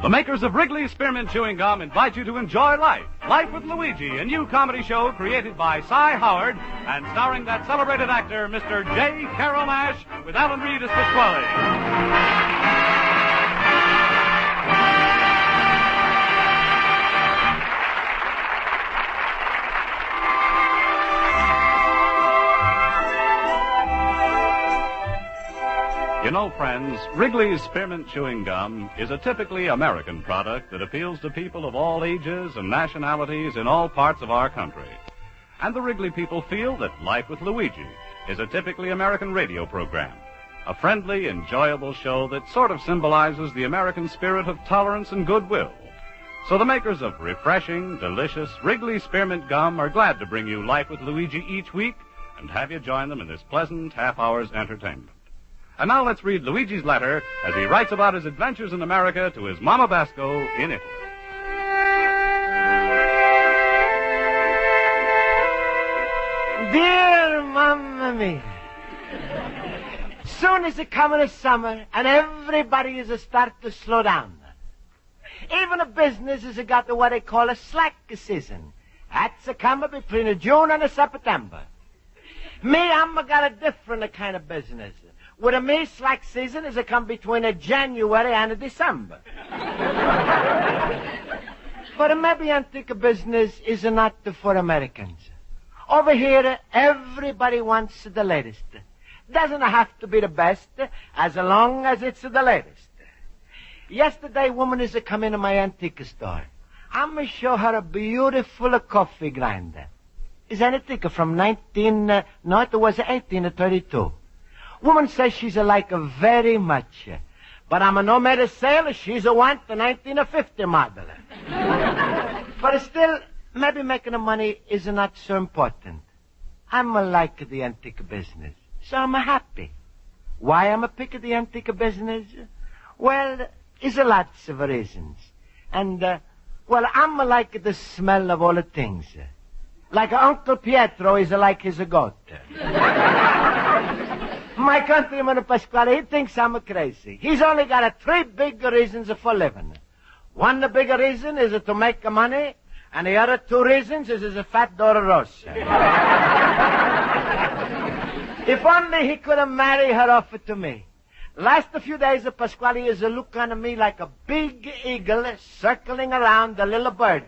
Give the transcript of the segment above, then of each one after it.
The makers of Wrigley's Spearmint Chewing Gum invite you to enjoy life. Life with Luigi, a new comedy show created by Cy Howard and starring that celebrated actor, Mr. J. Carroll Nash, with Alan Reed as Pasquale. You know, friends, Wrigley's Spearmint Chewing Gum is a typically American product that appeals to people of all ages and nationalities in all parts of our country. And the Wrigley people feel that Life with Luigi is a typically American radio program, a friendly, enjoyable show that sort of symbolizes the American spirit of tolerance and goodwill. So the makers of refreshing, delicious Wrigley's Spearmint Gum are glad to bring you Life with Luigi each week and have you join them in this pleasant half-hour's entertainment. And now let's read Luigi's letter as he writes about his adventures in America to his Mama Basco in Italy. Dear Mamma Mia, soon as it comes to summer and everybody is a start to slow down. Even a business has got what they call a slack season. That's a coming between a June and a September. Me, I'm got a different kind of business. With a me, slack season is a come between a January and a December. But maybe antique business is not for Americans. Over here, everybody wants the latest. Doesn't have to be the best, as long as it's the latest. Yesterday, a woman is come into my antique store. I'm going to show her a beautiful coffee grinder. It's antique from 1832. Woman says she's like very much. But I'm no made a sale, she's a want the 1950 model. But still, maybe making the money is not so important. I'm like the antique business, so I'm happy. Why I'm a pick of the antique business? Well, there's lots of reasons. And, I'm like the smell of all the things. Like Uncle Pietro is like his goat. My countryman, Pasquale, he thinks I'm crazy. He's only got three big reasons for living. One, the big reason is to make money, and the other two reasons is a fat daughter, Rosa. If only he could have married her off to me. Last few days, Pasquale is looking at me like a big eagle circling around the little bird.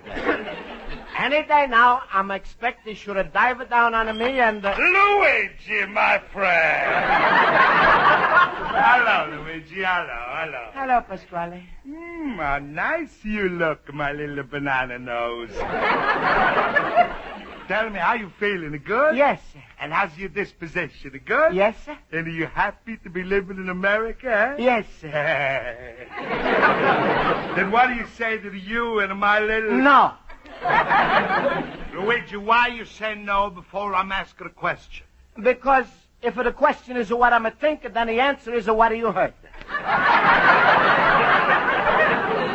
Any day now, I'm expecting she should dive down on me and... Luigi, my friend! Hello, Luigi. Hello. Hello, Pasquale. How nice you look, my little banana nose. Tell me, how you feeling? Good? Yes, sir. And how's your disposition? Good? Yes, sir. And are you happy to be living in America, eh? Yes, sir. Then what do you say to you and my little... No. Luigi, why you say no before I'm asking a question? Because if the question is what I'm thinking, then the answer is what you heard.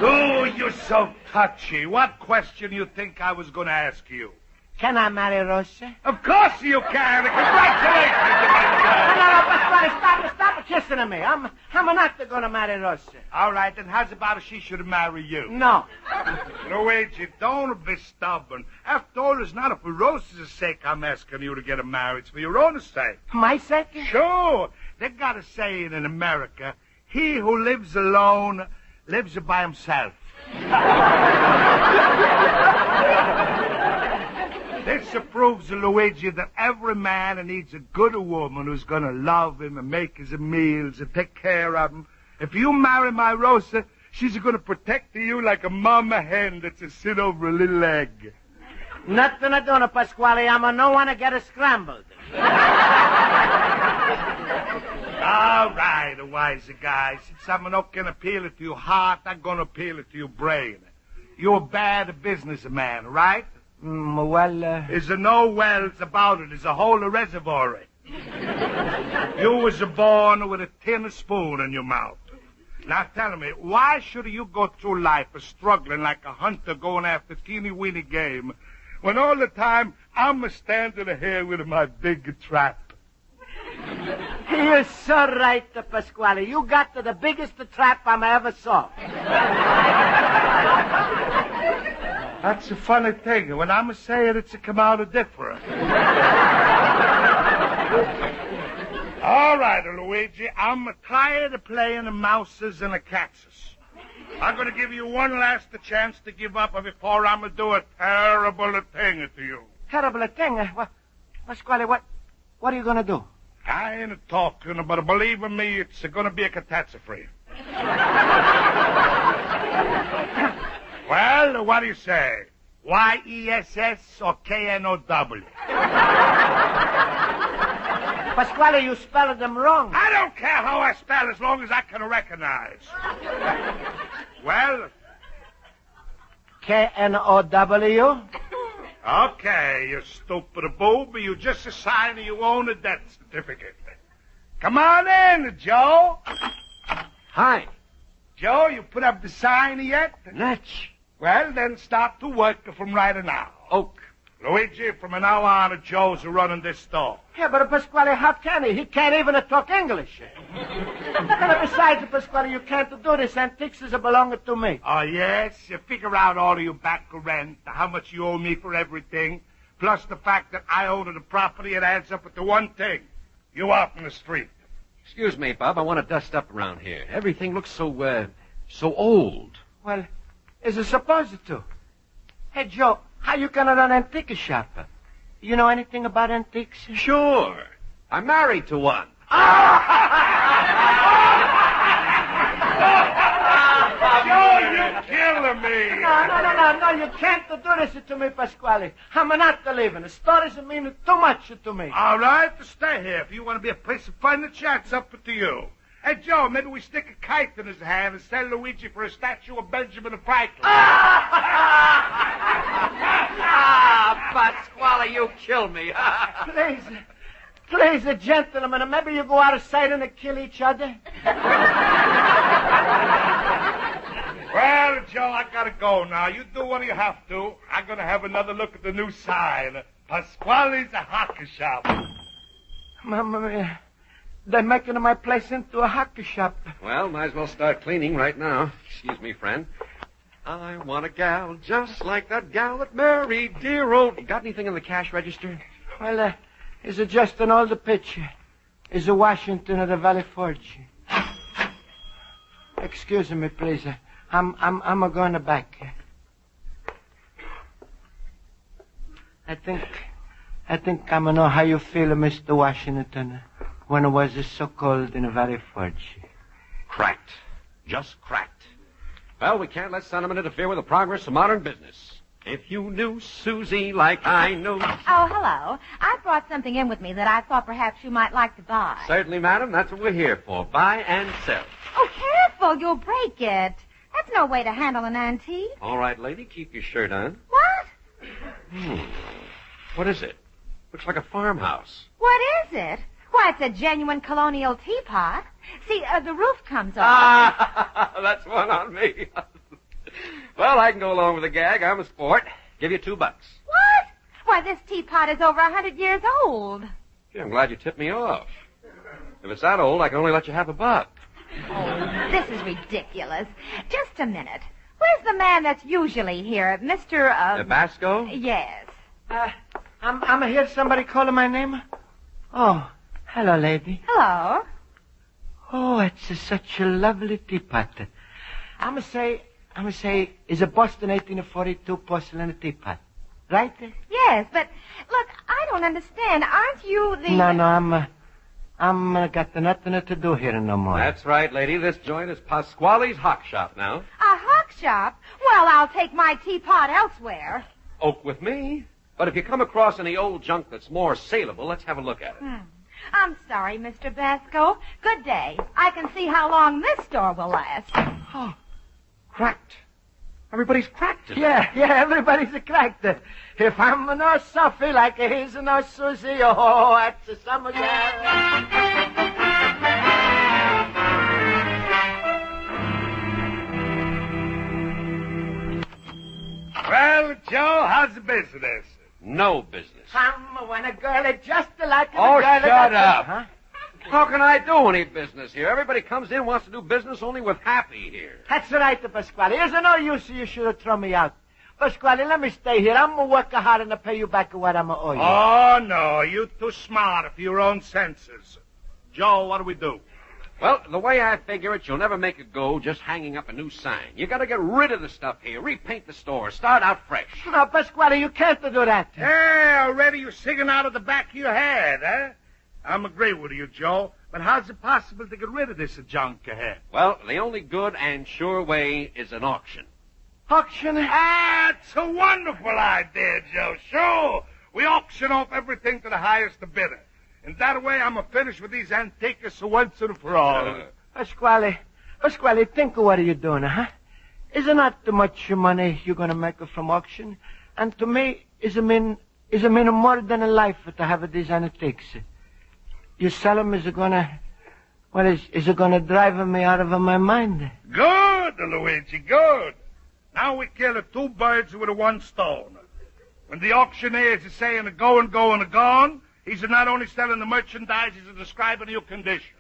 Oh, you're so touchy. What question you think I was going to ask you? Can I marry Rosa? Of course you can. Congratulations. No, Pasquale, stop kissing at me. I'm not going to marry Rosa. All right, then how's about if she should marry you? No. Luigi, don't be stubborn. After all, it's not for Rosa's sake I'm asking you to get her married. It's for your own sake. My sake? Sure. They got a saying in America, he who lives alone lives by himself. This proves, Luigi, that every man needs a good woman who's going to love him and make his meals and take care of him. If you marry my Rosa, she's going to protect you like a mama hen that's a sit over a little egg. Nothing doing, Pasquale. I'm no one to get scrambled. All right, wise guy. Since I'm not going to appeal to your heart, I'm going to appeal to your brain. You're a bad businessman, right? Is there no wells about it? There's a whole reservoir. You was born with a tin spoon in your mouth. Now tell me, why should you go through life struggling like a hunter going after teeny-weeny game when all the time I'm standing here with my big trap? You're so right, Pasquale. You got the biggest trap I ever saw. That's a funny thing. When I'm a say it, it's a come out different. All right, Luigi, I'm tired of playing the mouses and the catses. I'm going to give you one last chance to give up before I'm going to do a terrible thing to you. Terrible thing? Pasquale, what are you going to do? I ain't talking, but believe me, it's going to be a catastrophe. Well, what do you say? Y-E-S-S or K-N-O-W? Pasquale, you spelled them wrong. I don't care how I spell as long as I can recognize. Well? K-N-O-W? Okay, you stupid boob. You just sign you own a death certificate. Come on in, Joe. Hi. Joe, you put up the sign yet? Natch. Well, then start to work from right now. Oak. Luigi, from now on, Joe's running this store. Yeah, but Pasquale, how can he? He can't even talk English. And besides, Pasquale, you can't do this. Antiques is belonging to me. Oh, yes? You figure out all of your back rent, how much you owe me for everything, plus the fact that I own the property, it adds up to one thing. You out in the street. Excuse me, Bob. I want to dust up around here. Everything looks so old. Well, is it supposed to? Hey, Joe, how you gonna run an antique shop? You know anything about antiques? Sure. I'm married to one. Joe, you're killing me. No, you can't do this to me, Pasquale. I'm not leaving. The stories mean too much to me. All right, stay here. If you want to be a place of furniture, it's up to you. Hey, Joe, maybe we stick a kite in his hand and sell Luigi for a statue of Benjamin Franklin. Pasquale, you kill me. Please, gentlemen, maybe you go outside and kill each other. Well, Joe, I gotta go now. You do what you have to. I'm gonna have another look at the new sign. Pasquale's a hockey shop. Mamma mia. They're making my place into a hockey shop. Well, might as well start cleaning right now. Excuse me, friend. I want a gal just like that gal that married dear old... You got anything in the cash register? Well, is it just an older picture? Is it Washington of the Valley Forge? Excuse me, please. I'm going back. I think I know how you feel, Mr. Washington, when it was so cold in the Valley Forge. Cracked. Just cracked. Well, we can't let sentiment interfere with the progress of modern business. If you knew Susie like I know... Oh, hello. I brought something in with me that I thought perhaps you might like to buy. Certainly, madam. That's what we're here for. Buy and sell. Oh, careful. You'll break it. That's no way to handle an antique. All right, lady. Keep your shirt on. What? What is it? Looks like a farmhouse. What is it? Why, it's a genuine colonial teapot. See, the roof comes off. That's one on me. Well, I can go along with the gag. I'm a sport. Give you $2. What? Why, this teapot is over 100 years old. Gee, I'm glad you tipped me off. If it's that old, I can only let you have $1. Oh, this is ridiculous. Just a minute. Where's the man that's usually here? Mr. Basco? Yes. I'm here. Somebody calling my name? Oh, hello, lady. Hello. Oh, it's such a lovely teapot. I'm gonna say, is a Boston 1842 porcelain teapot, right? Yes, but look, I don't understand. Aren't you the... No, I'm got nothing to do here no more. That's right, lady. This joint is Pasquale's Hock Shop now. A hock shop? Well, I'll take my teapot elsewhere. Oak with me. But if you come across any old junk that's more saleable, let's have a look at it. I'm sorry, Mr. Basco. Good day. I can see how long this store will last. Oh, cracked. Everybody's cracked today. Yeah, everybody's cracked. If I'm no Sophie like he's no Susie, oh, that's a summer girl. Well, Joe, how's the business? No business. When a girl is just like Oh, a girl... shut up. Huh? How can I do any business here? Everybody comes in, wants to do business only with Happy here. That's right, Pasquale. There's no use you should have thrown me out. Pasquale, let me stay here. I'm going to work hard and I'll pay you back what I'm going to owe you. Oh, no. You're too smart for your own senses. Joe, what do we do? Well, the way I figure it, you'll never make it go just hanging up a new sign. You got to get rid of the stuff here, repaint the store, start out fresh. No, Pasquale, you can't do that. Hey, already you're singing out of the back of your head, huh? I'm agreeing with you, Joe. But how's it possible to get rid of this junk ahead? Well, the only good and sure way is an auction. Auction? Ah, it's a wonderful idea, Joe. Sure. We auction off everything to the highest bidder. And that way I'm finished with these antiques once and for all. Pasquale, think of what you're doing, huh? Is it not too much money you're going to make from auction? And to me, is it mean more than a life to have these antiques? You sell them, is it going to drive me out of my mind? Good, Luigi, good. Now we kill two birds with one stone. When the auctioneer is saying go and go and gone, he's not only selling the merchandise, he's describing your condition.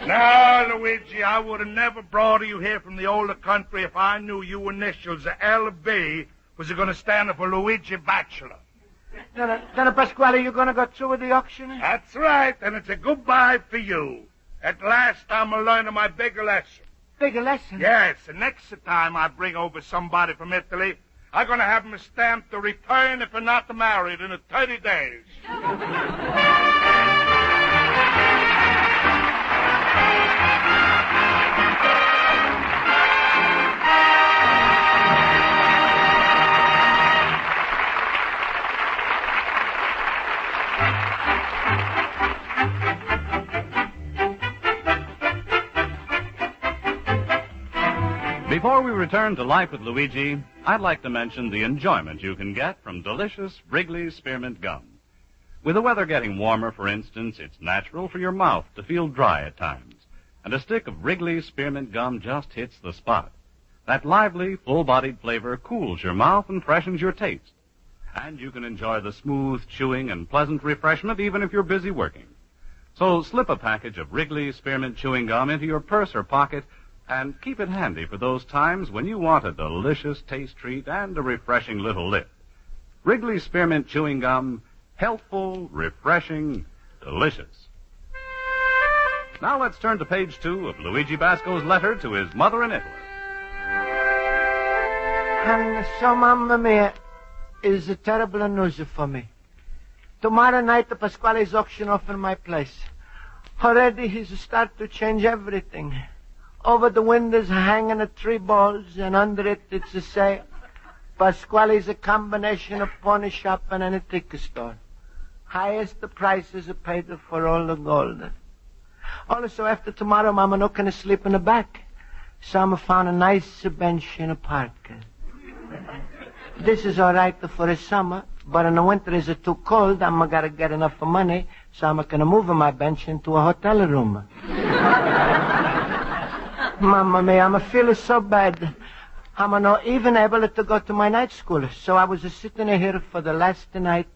Now, Luigi, I would have never brought you here from the older country if I knew your initials, LB, was going to stand for Luigi Bachelor. Then, Pasquale, you're going to go through with the auction? That's right, and it's a goodbye for you. At last, I'm learning my big lesson. Big lesson? Yes, and next time I bring over somebody from Italy, I'm going to have him stamped to return if not married in 30 days. Before we return to Life with Luigi, I'd like to mention the enjoyment you can get from delicious Wrigley's Spearmint Gum. With the weather getting warmer, for instance, it's natural for your mouth to feel dry at times, and a stick of Wrigley's Spearmint Gum just hits the spot. That lively, full-bodied flavor cools your mouth and freshens your taste, and you can enjoy the smooth chewing and pleasant refreshment even if you're busy working. So slip a package of Wrigley's Spearmint Chewing Gum into your purse or pocket and keep it handy for those times when you want a delicious taste treat and a refreshing little lift. Wrigley's Spearmint Chewing Gum, healthful, refreshing, delicious. Now let's turn to page 2 of Luigi Basco's letter to his mother in Italy. And so, Mamma Mia, is a terrible news for me. Tomorrow night, the Pasquale's auction off in my place. Already he's started to change everything. Over the windows hanging 3 balls, and under it it's a say, Pasquale's a combination of pawn shop and an antique store. Highest the prices are paid for all the gold. Also, after tomorrow, Mama not going to sleep in the back. So I found a nice bench in a park. This is all right for the summer, but in the winter is it too cold. I'm going to get enough money, so I'm going to move my bench into a hotel room. Mamma mia, I'm feeling so bad. I'm not even able to go to my night school. So I was sitting here for the last night,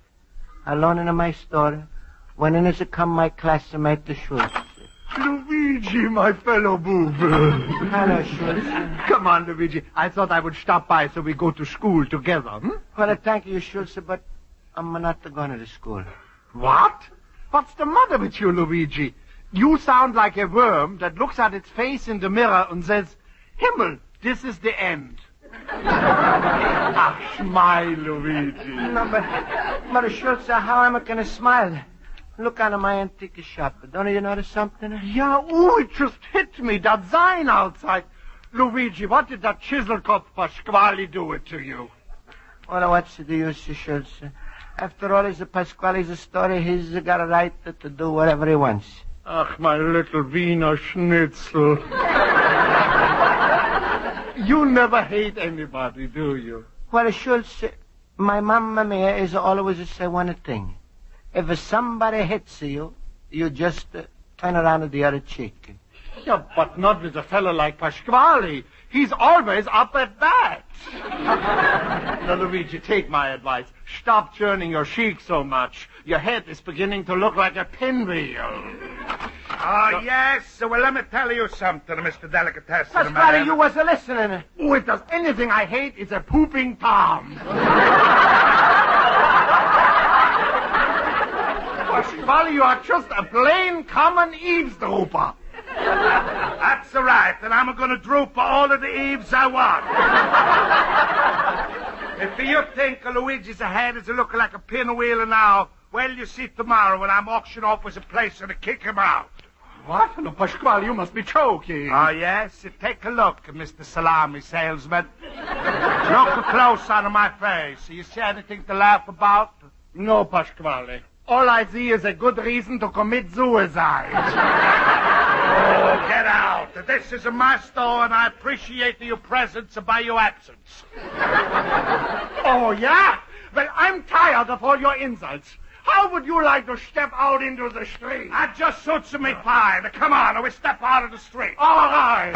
alone in my store, when in has come my classmate, Schultz. Luigi, my fellow boob. Hello, Schultz. Come on, Luigi. I thought I would stop by so we go to school together. Well, thank you, Schultz, but I'm not going to the school. What? What's the matter with you, Luigi? You sound like a worm that looks at its face in the mirror and says, Himmel, this is the end. Ah, smile, Luigi. No, but Schultz, how am I going to smile? Look out of my antique shop. Don't you notice something? Yeah, it just hit me, that sign outside. Luigi, what did that chiselkopf Pasquale do it to you? Well, what's the use, Schultz? After all, it's Pasquale's story. He's got a right to do whatever he wants. Ach, my little Wiener Schnitzel. You never hate anybody, do you? Well, Schultz, my mamma mia is always say one thing. If somebody hits you, you just turn around to the other cheek. Yeah, but not with a fellow like Pasquale. He's always up at bat. Now, Luigi, take my advice. Stop churning your cheek so much. Your head is beginning to look like a pinwheel. Oh, yes. Well, let me tell you something, Mr. Delicatessen. Pasquale, you was listening. Oh, if there's anything I hate, it's a pooping Tom. Pasquale, you are just a plain, common eavesdropper. That's all right, and I'm going to droop all of the eaves I want. If you think Luigi's head is looking like a pinwheel now, well, you see tomorrow when I'm auctioning off as a place to kick him out. What? No, Pasquale, you must be joking. Oh, yes? Take a look, Mr. Salami salesman. Look close on my face. You see anything to laugh about? No, Pasquale. All I see is a good reason to commit suicide. Oh, get out. This is my store, and I appreciate your presence by your absence. Oh, yeah? Well, I'm tired of all your insults. How would you like to step out into the street? That just suits me fine. Come on, we step out of the street. All right.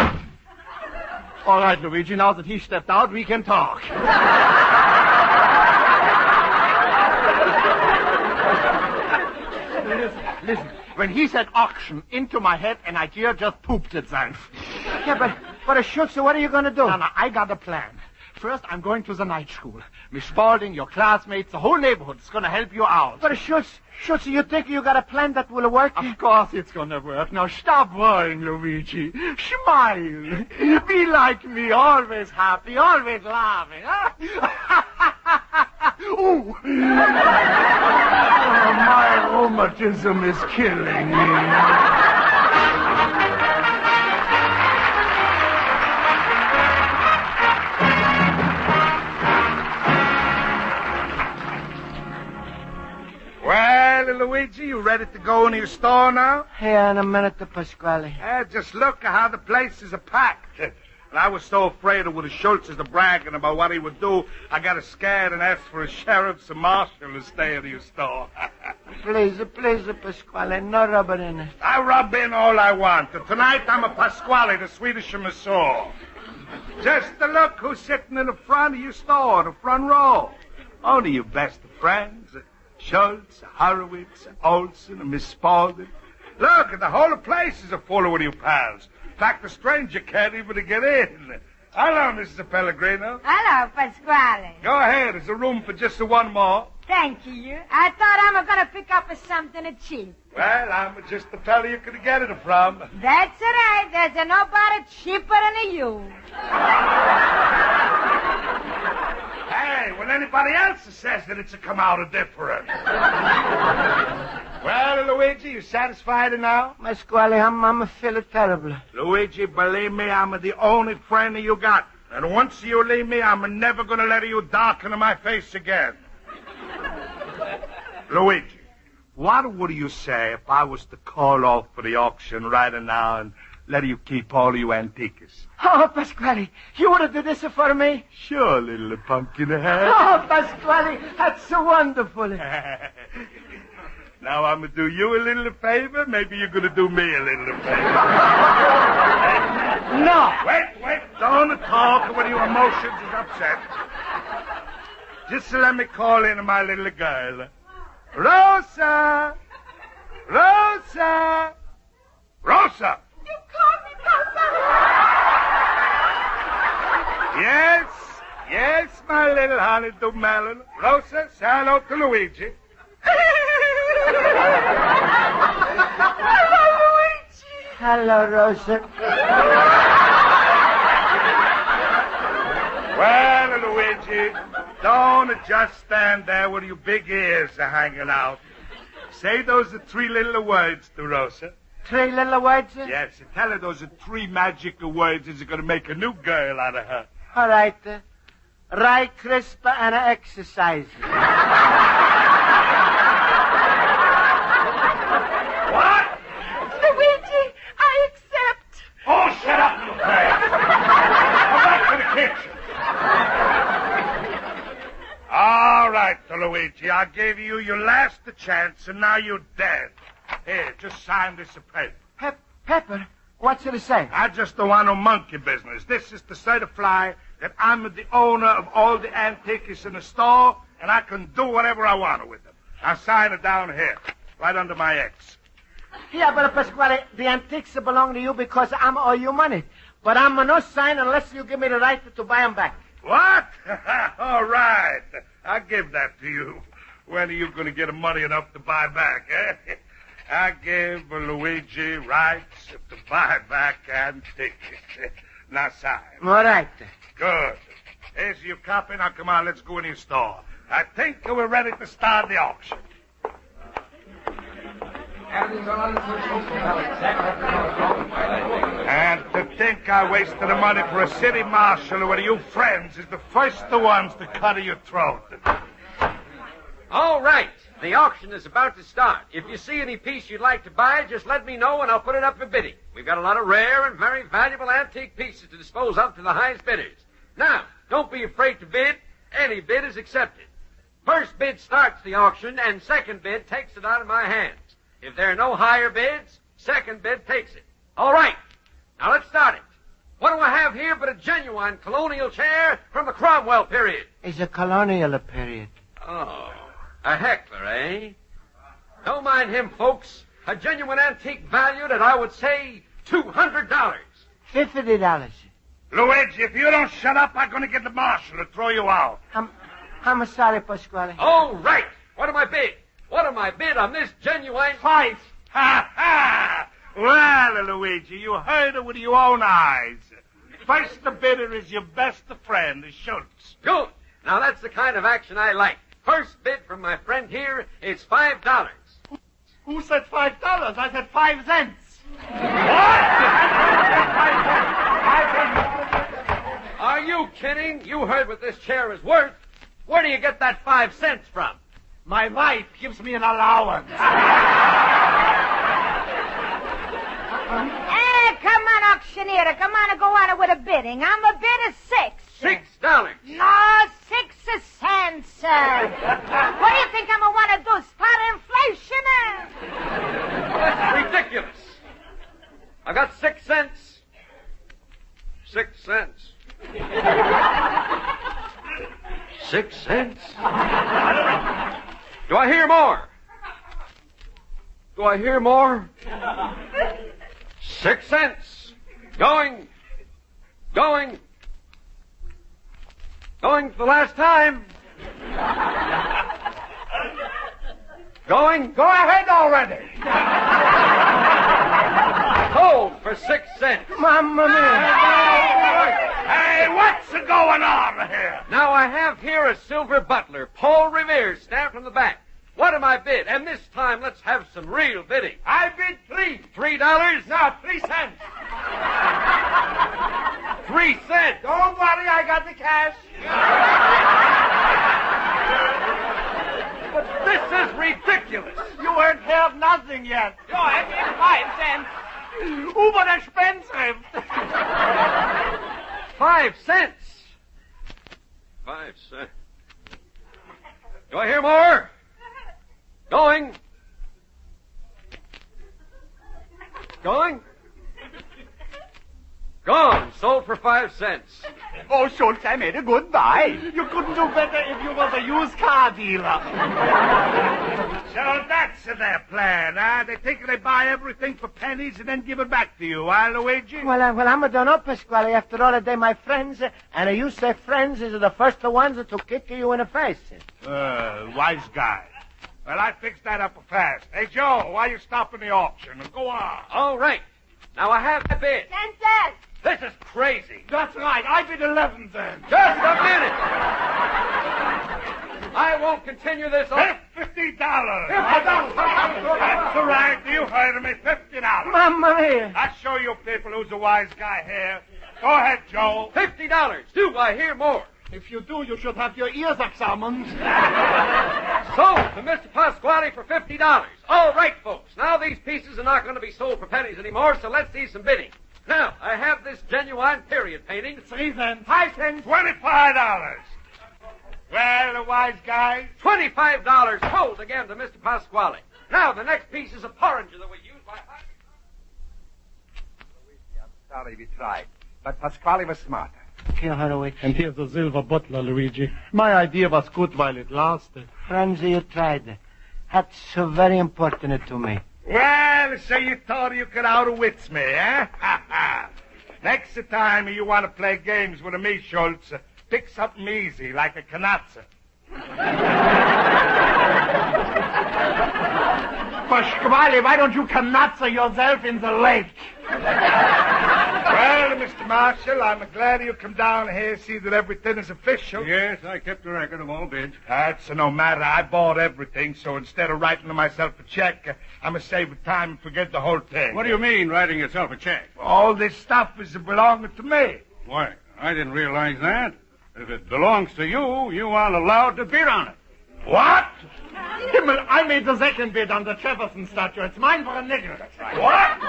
All right, Luigi, now that he stepped out, we can talk. Listen. When he said auction, into my head, an idea just pooped itself. Yeah, but Schultz, what are you going to do? No, I got a plan. First, I'm going to the night school. Miss Spaulding, your classmates, the whole neighborhood is going to help you out. But Schultz, you think you got a plan that will work? Of course it's going to work. Now stop worrying, Luigi. Smile. Be like me, always happy, always laughing. Ooh. Oh, my rheumatism is killing me. Well, Luigi, you ready to go into your store now? Here in a minute, Pasquale. Just look at how the place is packed. And I was so afraid of what the Schultz is bragging about what he would do, I got scared and asked for a sheriff and marshal to stay in your store. Please, Pasquale, no rubber in it. I rub in all I want. Tonight I'm a Pasquale, the Swedish masseur. Just to look who's sitting in the front of your store, the front row. Only your best of friends. Schultz, Horowitz, Olson, and Miss Spaulding. Look, the whole place is full of you pals. In fact, the stranger can't even get in. Hello, Mrs. Pellegrino. Hello, Pasquale. Go ahead. There's a room for just one more. Thank you. I thought I was going to pick up something cheap. Well, I'm just the fella you could get it from. That's right. There's nobody cheaper than you. Hey, when anybody else says that it's come out different. Well, Luigi, you satisfied now? Pasquale, I'm feeling terrible. Luigi, believe me, I'm the only friend you got. And once you leave me, I'm never going to let you darken my face again. Luigi, what would you say if I was to call off for the auction right now and let you keep all your antiques? Oh, Pasquale, you want to do this for me? Sure, little pumpkin head. Oh, Pasquale, that's so wonderful. Now I'm going to do you a little favor. Maybe you're going to do me a little favor. No. Wait. Don't talk when your emotions is upset. Just let me call in my little girl. Rosa! Rosa! Rosa! You called me, Papa? Yes, my little honey-do melon. Rosa, say hello to Luigi. Hello, Luigi. Hello, Rosa. Well, Luigi, don't just stand there with your big ears hanging out. Say those 3 little words to Rosa. 3 little words? Yes, tell her those 3 magic words is going to make a new girl out of her. All right. Rye crisp and exercise. What? Luigi, I accept. Oh, shut up, you face. Go back to the kitchen. All right, Luigi, I gave you your last chance, and now you're dead. Here, just sign this paper. Pepper? What's it to say? I just don't want no monkey business. This is to certify that I'm the owner of all the antiques in the store, and I can do whatever I want with them. I'll sign it down here, right under my X. Yeah, but Pasquale, the antiques belong to you because I'm owe you money. But I'm no sign unless you give me the right to buy them back. What? All right. I'll give that to you. When are you going to get money enough to buy back, eh? I give Luigi rights to buy back antiques. Now sign. All right. Good. Here's your copy. Now, come on, let's go in your store. I think we're ready to start the auction. And to think I wasted the money for a city marshal who, one of you friends, is the first the ones to cut your throat. All right. The auction is about to start. If you see any piece you'd like to buy, just let me know and I'll put it up for bidding. We've got a lot of rare and very valuable antique pieces to dispose of to the highest bidders. Now, don't be afraid to bid. Any bid is accepted. First bid starts the auction, and second bid takes it out of my hands. If there are no higher bids, second bid takes it. All right. Now let's start it. What do I have here but a genuine colonial chair from the Cromwell period? It's a colonial period. Oh, a heckler, eh? Don't mind him, folks. A genuine antique valued at, I would say, $200. $50. Luigi, if you don't shut up, I'm going to get the marshal to throw you out. I'm sorry, Pasquale. All right. What am I bid? What am I bid on this genuine... $5. Ha, ha! Well, Luigi, you heard it with your own eyes. First the bidder is your best friend, Schultz. Good. Now that's the kind of action I like. First bid from my friend here is $5. Who said $5? I said 5 cents. Are you kidding? You heard what this chair is worth. Where do you get that 5 cents from? My wife gives me an allowance. Come on, auctioneer. Come on and go on with a bidding. I'm a bid of $6. $6. No, 6 cents. What do you think I'm going to want to do? Start inflation? That's ridiculous. I got 6 cents. 6 cents. 6 cents? Do I hear more? Do I hear more? 6 cents. Going for the last time. Going. Go ahead already. Sold for 6 cents. Mamma mia. Hey, what's going on here? Now I have here a silver butler, Paul Revere, stamped on the back. What am I bid? And this time, let's have some real bidding. I bid $3. $3? No, 3 cents. 3 cents. Don't worry, I got the cash. But this is ridiculous. You ain't heard nothing yet. Ja, I bid 5 cents. Uber expensive. 5 cents. 5 cents. Do I hear more? Going. Gone. Sold for 5 cents. Oh, Schultz, I made a good buy. You couldn't do better if you was a used car dealer. So that's their plan, huh? They think they buy everything for pennies and then give it back to you, huh, Luigi? Well, I'm a don't know, Pasquale. After all, they're my friends, and you say friends is the first ones to kick you in the face. Wise guy. Well, I fixed that up fast. Hey, Joe, why you stopping the auction? Go on. All right. Now I have the bid. 10 cents. This is crazy. That's right. I bid 11 cents. Just a minute. I won't continue this. $50. That's all right. You heard me. $50. Mamma mia. I'll show you people who's a wise guy here. Go ahead, Joe. $50. Do I hear more? If you do, you should have your ears examined. Sold to Mr. Pasquale for $50. All right, folks. Now these pieces are not going to be sold for pennies anymore, so let's see some bidding. Now, I have this genuine period painting. 3 cents. 5 cents. $25. Well, the wise guy. $25 sold again to Mr. Pasquale. Now, the next piece is a porringer that we use by... sorry we tried. But Pasquale was smarter. Here, Horowitz. And here's the silver butler, Luigi. My idea was good while it lasted. Friends, you tried. That's so very important to me. Well, so you thought you could outwit me, eh? Next time you want to play games with me, Schultz, pick something easy, like a canazza. Pasquale, why don't you canazza yourself in the lake? Well, Mr. Marshall, I'm glad you come down here, see that everything is official. Yes, I kept a record of all bids. That's no matter. I bought everything, so instead of writing myself a check, I'm going to save the time and forget the whole thing. What do you mean, writing yourself a check? All this stuff is belonging to me. Why, I didn't realize that. If it belongs to you, you aren't allowed to bid on it. What? Himmel, I made the second bid on the Jefferson statue. It's mine for a nickel. What?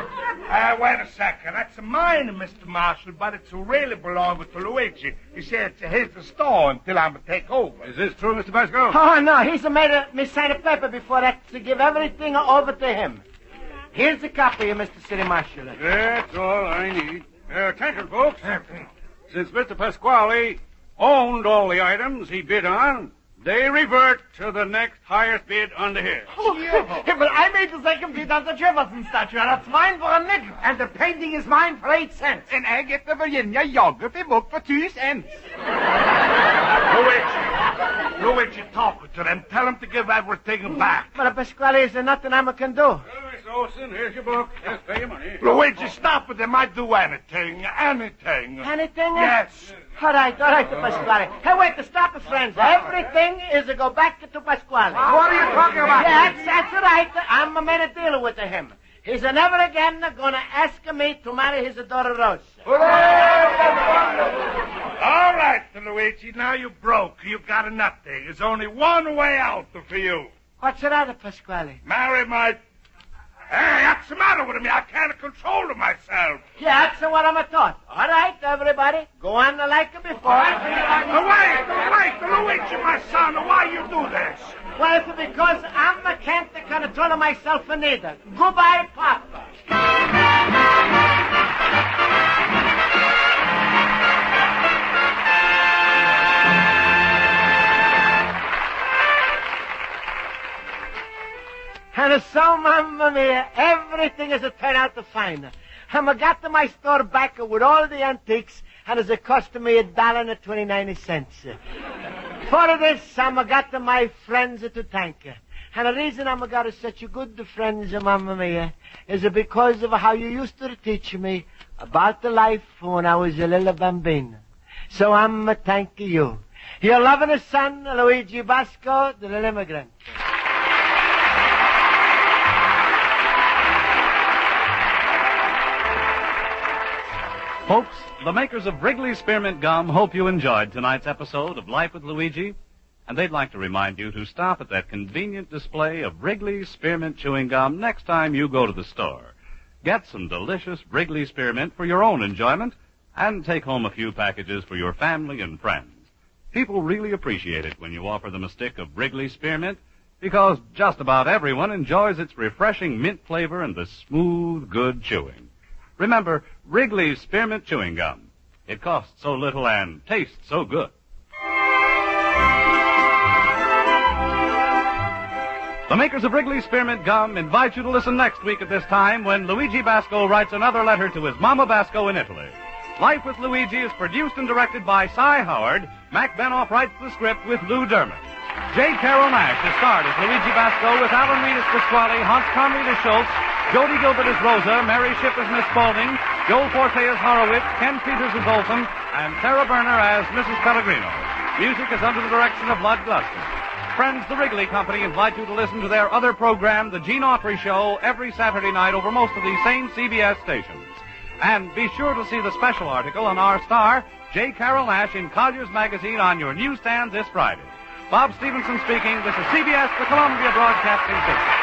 Wait a second. That's mine, Mr. Marshall, but it's really belonging to Luigi. You see, it's his store until I'm going to take over. Is this true, Mr. Basco? Oh, no, he's made me sign a paper before that to give everything over to him. Here's the copy, Mr. City Marshal. That's all I need. Attention, folks. Since Mr. Pasquale owned all the items he bid on, they revert to the next highest bid under his. Himmel, I made the second bid on the Jefferson statue, and that's mine for a nickel. And the painting is mine for 8 cents. And I get the Virginia geography book for 2 cents. Luigi, talk to them. Tell them to give everything back. But, Pasquale, there's nothing I can do. Well, Miss Olsen, here's your book. Just pay your money. Luigi, stop it. They might do anything. Anything. Anything? Yes. All right, Pasquale. Hey, wait, stop it, friends. Everything is to go back to Pasquale. What are you talking about? Yeah, that's right. I'm made a deal with him. He's never again going to ask me to marry his daughter, Rosa. All right, Luigi. Now you broke. You got nothing. There's only one way out for you. What's the matter, Pasquale? Marry my... Hey, what's the matter with me? I can't control myself. Yeah, that's what I'm taught. All right, everybody. Go on like before. Wait, Luigi, my son. Why you do this? Well, it's because I can't control myself neither. Goodbye, Papa. And so, Mamma Mia, everything has turned out fine. I got to my store back with all the antiques, and it's cost me $1.29. For this, I got to my friends to thank. And the reason I got such good friends, Mamma Mia, is because of how you used to teach me about the life when I was a little bambino. So I'm thanking you. Your loving son, Luigi Basco, the Little Immigrant. Folks, the makers of Wrigley's Spearmint Gum hope you enjoyed tonight's episode of Life with Luigi, and they'd like to remind you to stop at that convenient display of Wrigley's Spearmint Chewing Gum next time you go to the store. Get some delicious Wrigley Spearmint for your own enjoyment, and take home a few packages for your family and friends. People really appreciate it when you offer them a stick of Wrigley Spearmint, because just about everyone enjoys its refreshing mint flavor and the smooth, good chewing. Remember, Wrigley's Spearmint Chewing Gum. It costs so little and tastes so good. The makers of Wrigley's Spearmint Gum invite you to listen next week at this time when Luigi Basco writes another letter to his Mama Basco in Italy. Life with Luigi is produced and directed by Cy Howard. Mac Benoff writes the script with Lou Dermott. J. Carol Nash is starred as Luigi Basco with Alan Reed as Pasquale, Hans Conried as Schultz, Jody Gilbert as Rosa, Mary Shipp as Miss Spaulding, Joel Forte as Horowitz, Ken Peters as Olson, and Sarah Berner as Mrs. Pellegrino. Music is under the direction of Lud Gluskin. Friends, the Wrigley Company invite you to listen to their other program, The Gene Autry Show, every Saturday night over most of these same CBS stations. And be sure to see the special article on our star, J. Carol Nash, in Collier's Magazine on your newsstands this Friday. Bob Stevenson speaking. This is CBS, the Columbia Broadcasting System.